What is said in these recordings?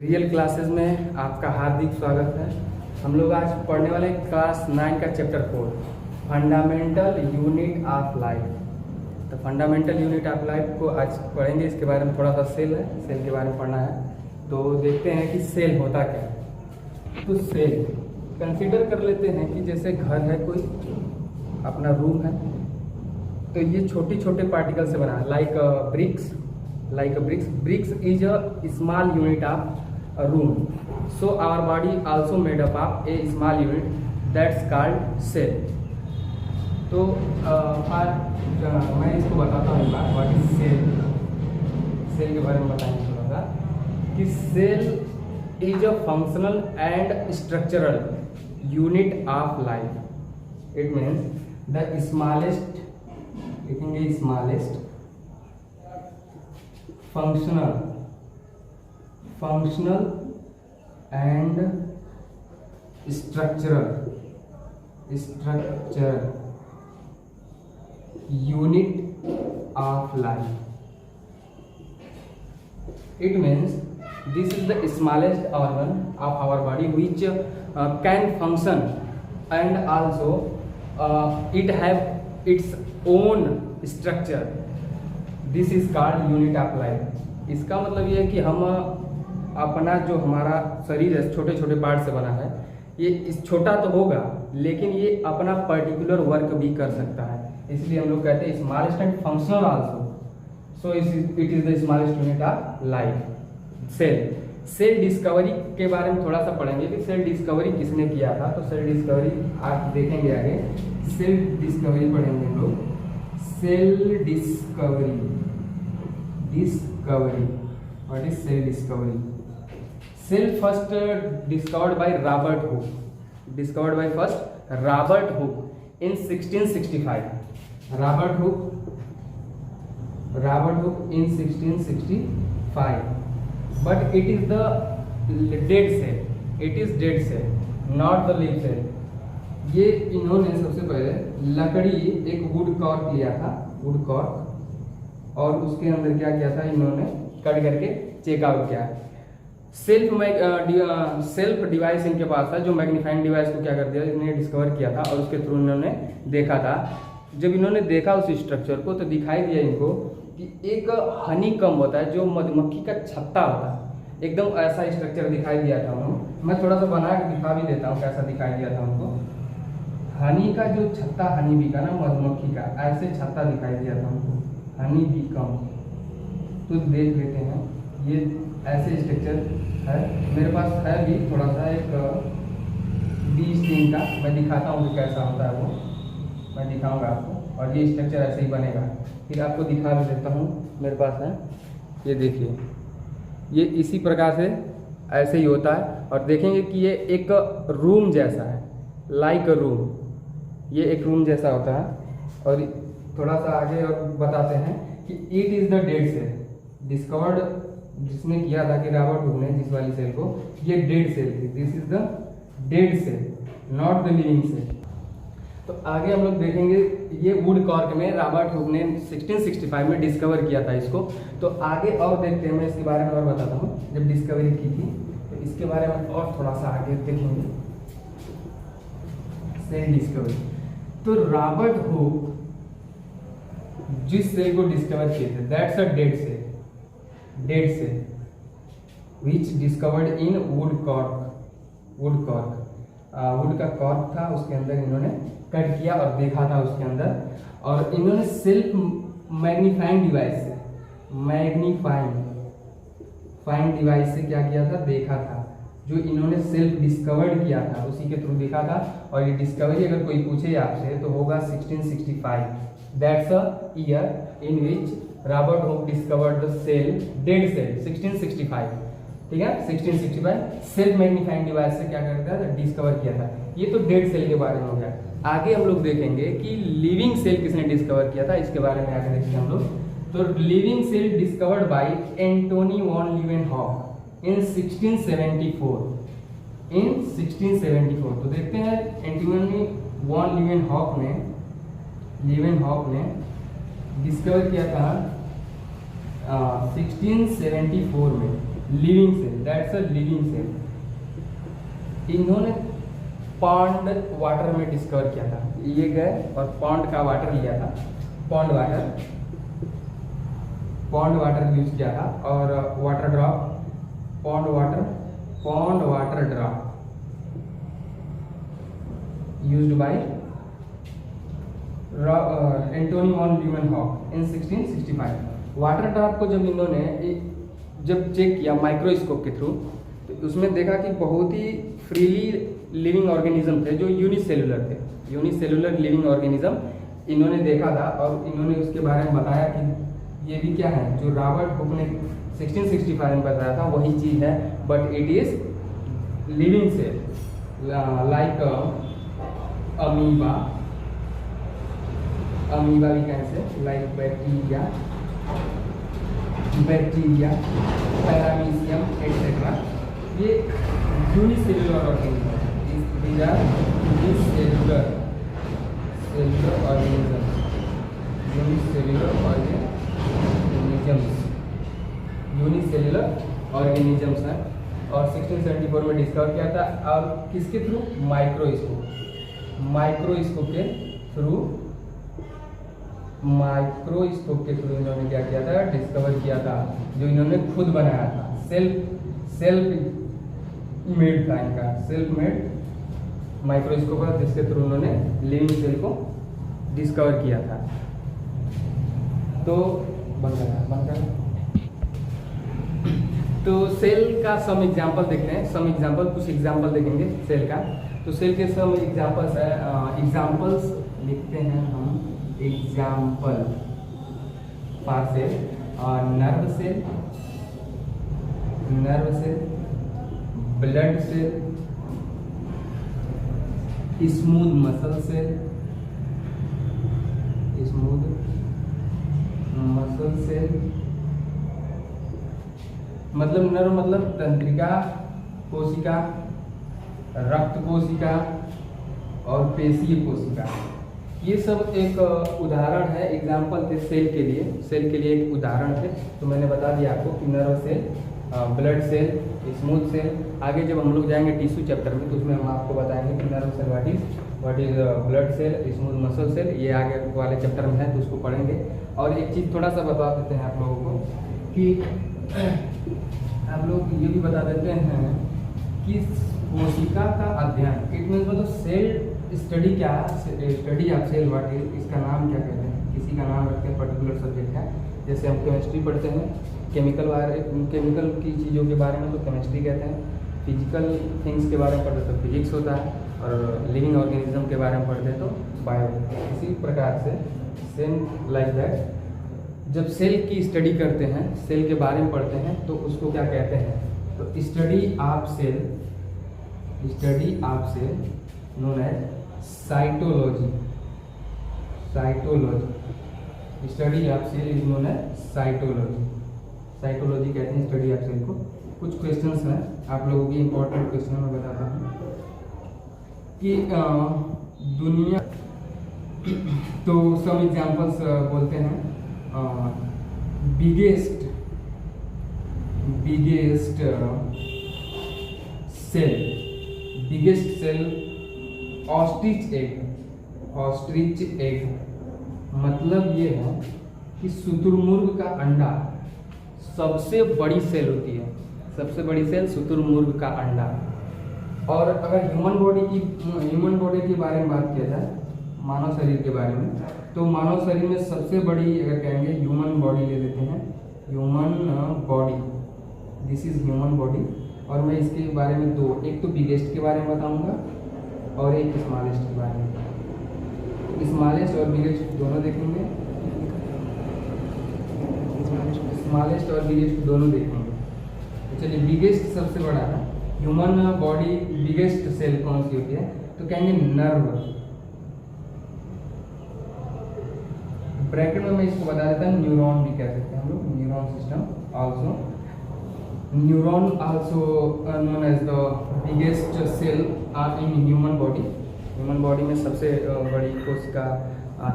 Real classes में आपका हार्दिक स्वागत है। हम लोग आज पढ़ने वाले क्लास 9 का chapter 4 fundamental unit of life. तो फंडामेंटल यूनिट ऑफ लाइफ को आज पढ़ेंगे। इसके बारे में थोड़ा सा सेल के बारे में पढ़ना है। तो देखते हैं कि सेल होता क्या है। तो सेल कंसीडर कर लेते हैं कि जैसे घर है, कोई अपना रूम है, तो ये छोटे छोटे पार्टिकल से बना है, like bricks. Bricks is a small unit of a room. So our body also made up of a small unit that's called cell. तो मैं इसको बताता हूँ बात व्हाट इज सेल के बारे में बताएंगे थोड़ा सा कि cell is a functional and structural unit of life. It means the smallest, लिखेंगे smallest functional and structural unit of life. It means this is the smallest organ of our body which can function, and also it have its own structure. This is called unit of life. इसका मतलब ये है कि हम अपना जो हमारा शरीर है छोटे छोटे पार्ट से बना है, ये इस छोटा तो होगा लेकिन ये अपना पर्टिकुलर वर्क भी कर सकता है। इसलिए हम लोग कहते हैं smallest and functional also. So it is the smallest unit of life. Cell discovery के बारे में थोड़ा सा पढ़ेंगे कि सेल डिस्कवरी किसने किया था। तो सेल डिस्कवरी आप देखेंगे आगे। सेल डिस्कवरी पढ़ेंगे हम लोग। Cell discovery what is cell discovery? Cell first discovered by Robert Hooke in 1665। Robert Hooke in 1665। But it is the dead cell, not the live cell. ये इन्होंने सबसे पहले लकड़ी, एक वुड कॉर्क लिया था, वुड कॉर्क, और उसके अंदर क्या किया था, इन्होंने कट करके चेकआउट किया। सेल्फ डिवाइस इनके पास था, जो मैग्नीफाइंग डिवाइस को क्या कर दिया, इन्होंने डिस्कवर किया था और उसके थ्रू इन्होंने देखा था। जब इन्होंने देखा उस स्ट्रक्चर को तो दिखाई दिया इनको कि एक हनी कम होता है, जो मधुमक्खी का छत्ता होता है, एकदम ऐसा स्ट्रक्चर दिखाई दिया था उनको। मैं थोड़ा सा बना के दिखा भी देता हूँ कैसा दिखाई दिया था उनको। हनी का जो छत्ता, हनी बी का ना, मधुमक्खी का ऐसे छत्ता दिखाई दिया था उनको, हनी बी कम। तो देख लेते हैं, ये ऐसे स्ट्रक्चर है। मेरे पास है भी थोड़ा सा एक बी स्टिंग का, मैं दिखाता हूँ कि कैसा होता है वो, मैं दिखाऊंगा आपको। और ये स्ट्रक्चर ऐसे ही बनेगा। फिर आपको दिखा भी देता हूँ, मेरे पास है, ये देखिए, ये इसी प्रकार से ऐसे ही होता है। और देखेंगे कि ये एक रूम जैसा है, लाइक अ रूम, ये एक रूम जैसा होता है। और थोड़ा सा आगे और बताते हैं कि it is the dead cell. Discovered जिसने किया था कि रॉबर्ट हुक ने, जिस वाली सेल को, ये डेड सेल थी। This is the dead cell, not the living cell. तो आगे हम लोग देखेंगे, ये वुड कॉर्क में रॉबर्ट हुक ने 1665 में डिस्कवर किया था इसको। तो आगे और देखते हैं, मैं इसके बारे में और बताता हूँ। जब डिस्कवरी की थी तो इसके बारे में और थोड़ा सा आगे देखेंगे। सेल डिस्कवरी, तो रॉबर्ट हुक जिस सेल को डिस्कवर किए थे, that's a dead cell which discovered in wood का कॉर्क था, उसके अंदर इन्होंने कट किया और देखा था उसके अंदर। और इन्होंने सेल्फ मैग्नीफाइंग डिवाइस से क्या किया था, देखा था। जो इन्होंने सेल्फ डिस्कवर्ड किया था उसी के थ्रू देखा था। और ये डिस्कवरी अगर कोई पूछे आपसे तो होगा 1665। That's a year in which Robert Hooke discovered the cell, dead cell, 1665। ठीक है, 1665 सेल्फ मैग्नीफाइंग डिवाइस से क्या करता था, डिस्कवर किया था। ये तो डेड सेल के बारे में हो गया। आगे हम लोग देखेंगे कि लिविंग सेल किसने डिस्कवर किया था, इसके बारे में आगे देखते हैं हम लोग। तो living cell discovered by Antonie van Leeuwenhoek in 1674। तो देखते हैं एंटोनी वॉन लीवेनहॉक ने डिस्कवर किया था 1674 में। Living cell, that's a living cell. इन्होंने पॉन्ड वाटर में डिस्कवर किया था। ये गए और पॉन्ड का वाटर लिया था, पॉन्ड वाटर यूज किया था, और water drop, pond water drop used by Antonie van Leeuwenhoek in 1665। Water drop को जब चेक किया माइक्रोस्कोप के थ्रू, तो उसमें देखा कि बहुत ही फ्रीली लिविंग ऑर्गेनिज्म थे जो यूनिसेलुलर थे, यूनिसेलुलर लिविंग ऑर्गेनिज्म इन्होंने देखा था, और इन्होंने उसके बारे में बताया कि ये भी क्या है, जो रॉबर्ट हुक ने 1665 में बताया था वही चीज़ है, but it is living cell like amoeba भी कैसे, लाइक बैक्टीरिया, पैरामीशियम एटसेट्रा। ये यूनिसेलुलर ऑर्गेनिज्म है, these are unicellular organisms हैं, और 1674 में डिस्कवर किया था, और किसके थ्रू, माइक्रोस्कोप के थ्रू इन्होंने क्या किया था, डिस्कवर किया था, जो इन्होंने खुद बनाया था, सेल्फ मेड था इनका, सेल्फ मेड माइक्रोस्कोप है, जिसके थ्रू उन्होंने लिविंग सेल को डिस्कवर किया था। तो बन गया। तो सेल का सम एग्जांपल देखते हैं, कुछ एग्जांपल देखेंगे सेल का। तो सेल के सम एग्जांपल्स है, एग्जांपल्स लिखते हैं हम, example for cell, nerve cell, blood cell, smooth muscle cell, मतलब नर्व मतलब तंत्रिका कोशिका, रक्त कोशिका और पेशीय कोशिका। ये सब एक उदाहरण है, एग्जाम्पल थे सेल के लिए एक उदाहरण थे। तो मैंने बता दिया आपको कि nerve cell, blood cell, smooth cell. आगे जब हम लोग जाएंगे टिश्यू चैप्टर में, तो उसमें हम आपको बताएंगे कि nerve cell what is blood cell, smooth muscle cell, ये आगे वाले चैप्टर में है, तो उसको पढ़ेंगे। और एक चीज़ थोड़ा सा बता देते हैं आप लोगों को कि आप लोग ये भी बता देते हैं कि कोशिका का अध्ययन, इट मीन्स मतलब सेल स्टडी क्या है, study of cell what is, इसका नाम क्या कहते हैं, किसी का नाम रखते हैं, पर्टिकुलर सब्जेक्ट है। जैसे हम केमिस्ट्री पढ़ते हैं, केमिकल की चीज़ों के बारे में तो केमिस्ट्री कहते हैं, फिजिकल थिंग्स के बारे में पढ़ते तो फिजिक्स होता है, और लिविंग ऑर्गेनिज्म के बारे में पढ़ते हैं तो बायो। इसी प्रकार से सेम लाइक दैट, जब सेल की स्टडी करते हैं, सेल के बारे में पढ़ते हैं, तो उसको क्या कहते हैं, तो study of cell known as cytology. Study of cell is known as cytology कहते हैं स्टडी ऑफ सेल को। कुछ क्वेश्चंस हैं आप लोगों की, इंपॉर्टेंट क्वेश्चन मैं बताता हूँ कि दुनिया, तो सब एग्जांपल्स बोलते हैं, बिगेस्ट सेल ऑस्ट्रिच एग, मतलब ये है कि शुतुरमुर्ग का अंडा सबसे बड़ी सेल होती है, सबसे बड़ी सेल शुतुरमुर्ग का अंडा। और अगर ह्यूमन बॉडी के बारे में बात किया जाए, मानव शरीर के बारे में, तो मानव शरीर में सबसे बड़ी अगर कहेंगे ह्यूमन बॉडी ले लेते हैं, human body, this is human body. और मैं इसके बारे में दो, एक तो बिगेस्ट के बारे में बताऊंगा और एक स्मॉलेस्ट के बारे में। स्मॉलेस्ट और बिगेस्ट दोनों देखेंगे, स्मॉलेस्ट और बिगेस्ट दोनों देखेंगे। तो चलिए, बिगेस्ट सबसे बड़ा है ह्यूमन बॉडी, बिगेस्ट सेल कौन सी होती है, तो कहेंगे नर्व। ब्रैकेट में मैं इसको बता देता हूँ, न्यूरॉन भी कह सकते हैं हम लोग, neuron system also, neuron also known as the biggest cell in human body. Human body में सबसे बड़ी कोशिका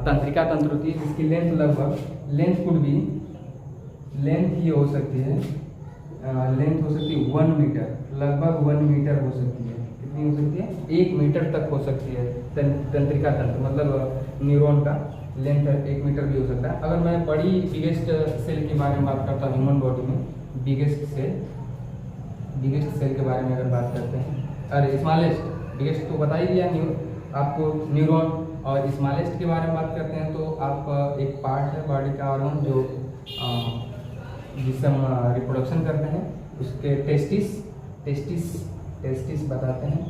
तंत्रिका तंत्र होती है, जिसकी लेंथ लगभग, लेंथ कुड भी, लेंथ ये हो सकती है लेंथ हो सकती है 1 मीटर, लगभग 1 मीटर हो सकती है। कितनी हो सकती है? 1 मीटर तक हो सकती है। तंत्रिका तंत्र मतलब न्यूरॉन का लेंथ 1 मीटर भी हो सकता है। अगर मैं बड़ी बिगेस्ट सेल के बारे में बात करता हूँ, ह्यूमन बॉडी में बिगेस्ट सेल के बारे में अगर बात करते हैं, अरे स्मॉलेस्ट, बिगेस्ट तो बता ही दिया आपको न्यूरॉन, और स्मॉलेस्ट के बारे में बात करते हैं तो आप एक पार्ट है बॉडी का ऑर्गन जो जिससे हम रिप्रोडक्शन करते हैं, उसके टेस्टिस बताते हैं।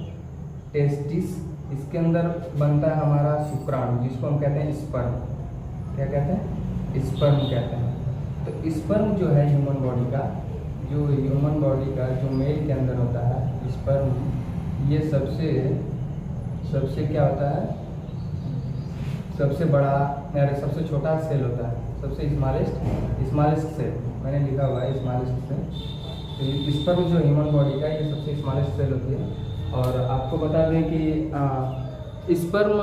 टेस्टिस, इसके अंदर बनता है हमारा शुक्राणु जिसको हम कहते हैं स्पर्म। क्या कहते हैं? स्पर्म कहते हैं। तो स्पर्म जो है ह्यूमन बॉडी का, जो मेल के अंदर होता है स्पर्म, ये सबसे क्या होता है? सबसे बड़ा यानी सबसे छोटा सेल होता है, सबसे स्मॉलेस्ट सेल, मैंने लिखा हुआ है स्मॉलेस्ट सेल। तो स्पर्म जो ह्यूमन बॉडी का ये सबसे स्मॉलेस्ट सेल होती है। और आपको बता दें कि स्पर्म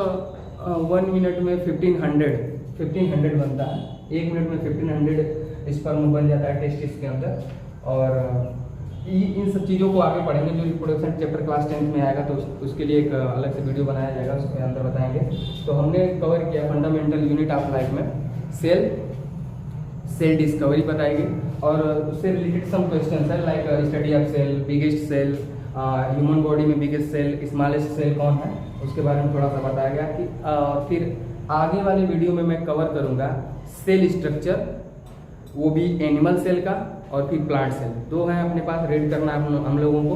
1 मिनट में 1500 बनता है। 1 मिनट में 1500 स्पर्म बन जाता है टेस्टिस के अंदर। और इन सब चीज़ों को आगे पढ़ेंगे, जो रिप्रोडक्शन चैप्टर क्लास 10th में आएगा तो उसके लिए एक अलग से वीडियो बनाया जाएगा, उसके अंदर बताएंगे। तो हमने कवर किया फंडामेंटल यूनिट ऑफ लाइफ में सेल डिस्कवरी बताएगी, और उससे रिलेटेड सम क्वेश्चन है like study of cell, biggest cell, human body में बिगेस्ट सेल, स्मॉलेस्ट सेल कौन है, उसके बारे में थोड़ा सा बताया गया कि फिर आगे वाले वीडियो में मैं कवर करूँगा सेल स्ट्रक्चर, वो भी एनिमल सेल का और फिर प्लांट सेल। दो हैं अपने पास, रेड करना है हम लोगों को,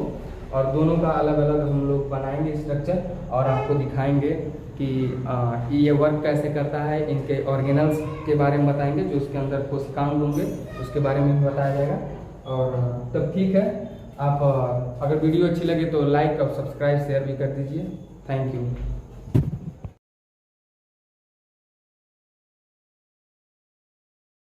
और दोनों का अलग अलग हम लोग बनाएंगे स्ट्रक्चर और आपको दिखाएंगे कि ये वर्क कैसे करता है। इनके ऑर्गेनल्स के बारे में बताएंगे, जो उसके अंदर कोशिकांग होंगे उसके बारे में भी बताया जाएगा। और तब ठीक है, आप अगर वीडियो अच्छी लगे तो लाइक और सब्सक्राइब शेयर भी कर दीजिए। Thank you.